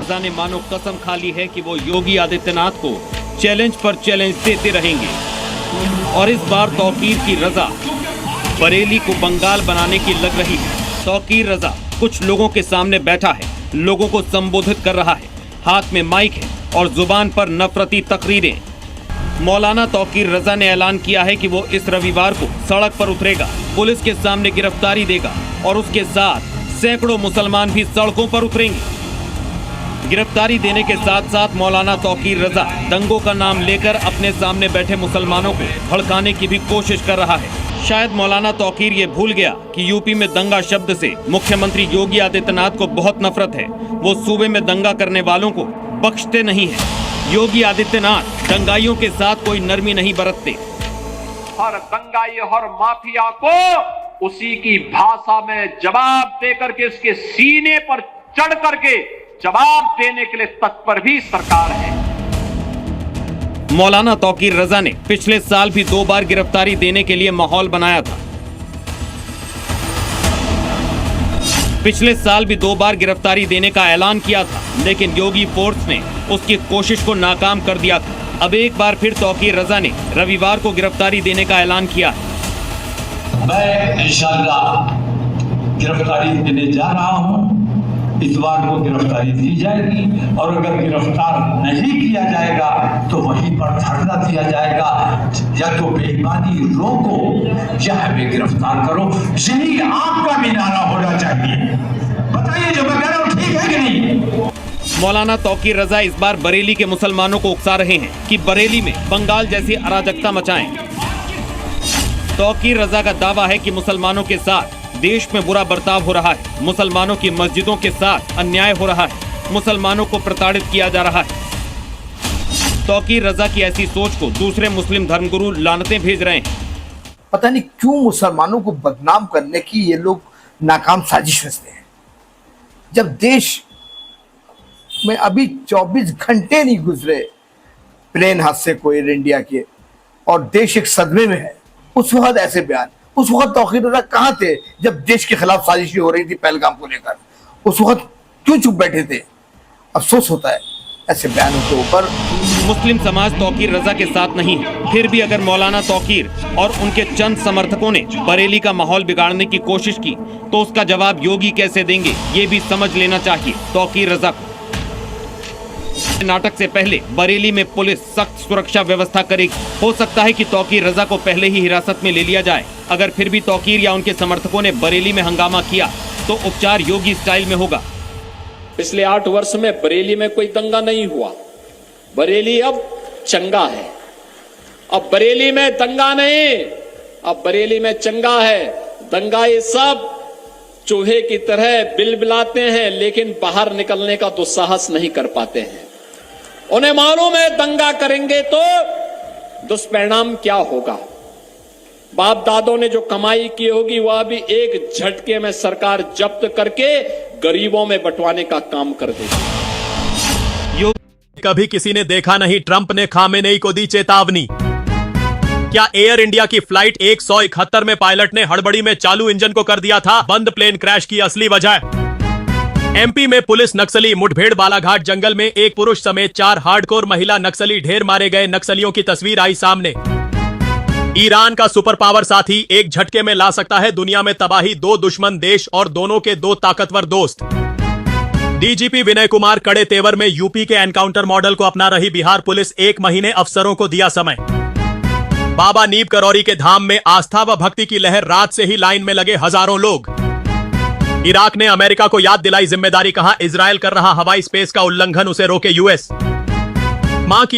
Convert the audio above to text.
रजा ने मानो कसम खा ली है कि वो योगी आदित्यनाथ को चैलेंज पर चैलेंज देते रहेंगे और इस बार तौकीर की रजा बरेली को बंगाल बनाने की लग रही है। तौकीर रजा कुछ लोगों के सामने बैठा है, लोगों को संबोधित कर रहा है, हाथ में माइक है और जुबान पर नफरती तकरीरें। मौलाना तौकीर रजा ने ऐलान किया है कि वो इस रविवार को सड़क पर उतरेगा, पुलिस के सामने गिरफ्तारी देगा और उसके साथ सैकड़ों मुसलमान भी सड़कों पर उतरेंगे। गिरफ्तारी देने के साथ साथ मौलाना तौकीर रजा दंगों का नाम लेकर अपने सामने बैठे मुसलमानों को भड़काने की भी कोशिश कर रहा है। शायद मौलाना तौकीर ये भूल गया कि यूपी में दंगा शब्द से मुख्यमंत्री योगी आदित्यनाथ को बहुत नफरत है। वो सूबे में दंगा करने वालों को बख्शते नहीं है। योगी आदित्यनाथ दंगाइयों के साथ कोई नरमी नहीं बरतते। हर दंगाई हर माफिया को उसी की भाषा में जवाब देकर के उसके सीने पर चढ़ करके जवाब देने के लिए तत्पर भी सरकार है। मौलाना तौकीर रजा ने पिछले साल भी 2 बार गिरफ्तारी देने के लिए माहौल बनाया था। पिछले साल भी 2 बार गिरफ्तारी देने का ऐलान किया था, लेकिन योगी फोर्स ने उसकी कोशिश को नाकाम कर दिया था। अब एक बार फिर तौकीर रजा ने रविवार को गिरफ्तारी देने का ऐलान किया है। मैं इंशाअल्लाह गिरफ्तारी देने जा रहा हूं। इस बार को गिरफ्तारी दी जाएगी और अगर गिरफ्तार नहीं किया जाएगा तो वहीं पर धरना दिया जाएगा, या तो बेईमानी रोको या हमें गिरफ्तार करो। यही आपका भी नारा होना चाहिए। बताइए जो मैं कह रहा हूं ठीक है कि नहीं? मौलाना तौकीर रजा इस बार बरेली के मुसलमानों को उकसा रहे हैं कि बरेली में बंगाल जैसी अराजकता मचाएं। तौकीर रजा का दावा है कि मुसलमानों के साथ देश में बुरा बर्ताव हो रहा है, मुसलमानों की मस्जिदों के साथ अन्याय हो रहा है, मुसलमानों को प्रताड़ित किया जा रहा है। तौकीर रजा की ऐसी सोच को दूसरे मुस्लिम धर्मगुरु लानतें भेज रहे हैं। पता नहीं क्यों मुसलमानों को बदनाम करने की ये लोग नाकाम साजिश रचते हैं। जब देश में अभी 24 घंटे नहीं गुजरे प्लेन हादसे को एयर इंडिया के और देश एक सदमे में है, उस वक्त ऐसे बयान, उस वक्त तौकीर रजा कहाँ थे जब देश के खिलाफ साजिशें हो रही थी पहलगाम को लेकर? उस वक्त क्यों चुप बैठे थे? अफसोस होता है ऐसे बयानों के ऊपर। मुस्लिम समाज तौकीर रजा के साथ नहीं है, फिर भी अगर मौलाना तौकीर और उनके चंद समर्थकों ने बरेली का माहौल बिगाड़ने की कोशिश की तो उसका जवाब योगी कैसे देंगे, ये भी समझ लेना चाहिए तौकीर रजा को। नाटक से पहले बरेली में पुलिस सख्त सुरक्षा व्यवस्था करेगी। हो सकता है कि तौकीर रजा को पहले ही हिरासत में ले लिया जाए। अगर फिर भी तौकीर या उनके समर्थकों ने बरेली में हंगामा किया तो उपचार योगी स्टाइल में होगा। पिछले 8 वर्ष में बरेली में कोई दंगा नहीं हुआ। बरेली अब चंगा है। अब बरेली में दंगा नहीं, अब बरेली में चंगा है। दंगाई सब चूहे की तरह बिलबिलाते हैं, लेकिन बाहर निकलने का दुस्साहस नहीं कर पाते हैं। उन्हें मालूम है दंगा करेंगे तो दुष्परिणाम क्या होगा। बाप दादों ने जो कमाई की होगी वह भी एक झटके में सरकार जब्त करके गरीबों में बंटवाने का काम कर देगी। कभी किसी ने देखा नहीं ट्रंप ने खामेनेई को दी चेतावनी। क्या एयर इंडिया की फ्लाइट 171 में पायलट ने हड़बड़ी में चालू इंजन को कर दिया था बंद प्लेन क्रैश की असली वजह? एमपी में पुलिस नक्सली मुठभेड़, बालाघाट जंगल में एक पुरुष समेत 4 हार्डकोर महिला नक्सली ढेर मारे गए। नक्सलियों की तस्वीर आई सामने। ईरान का सुपर पावर साथी एक झटके में ला सकता है दुनिया में तबाही। 2 दुश्मन देश और दोनों के 2 ताकतवर दोस्त। डीजीपी विनय कुमार कड़े तेवर में यूपी के एनकाउंटर मॉडल को अपना रही बिहार पुलिस। 1 महीने अफसरों को दिया समय। बाबा नीब करौरी के धाम में आस्था व भक्ति की लहर, रात से ही लाइन में लगे हजारों लोग। इराक ने अमेरिका को याद दिलाई जिम्मेदारी, कहा इजरायल कर रहा हवाई स्पेस का उल्लंघन, उसे रोके यूएस। मां की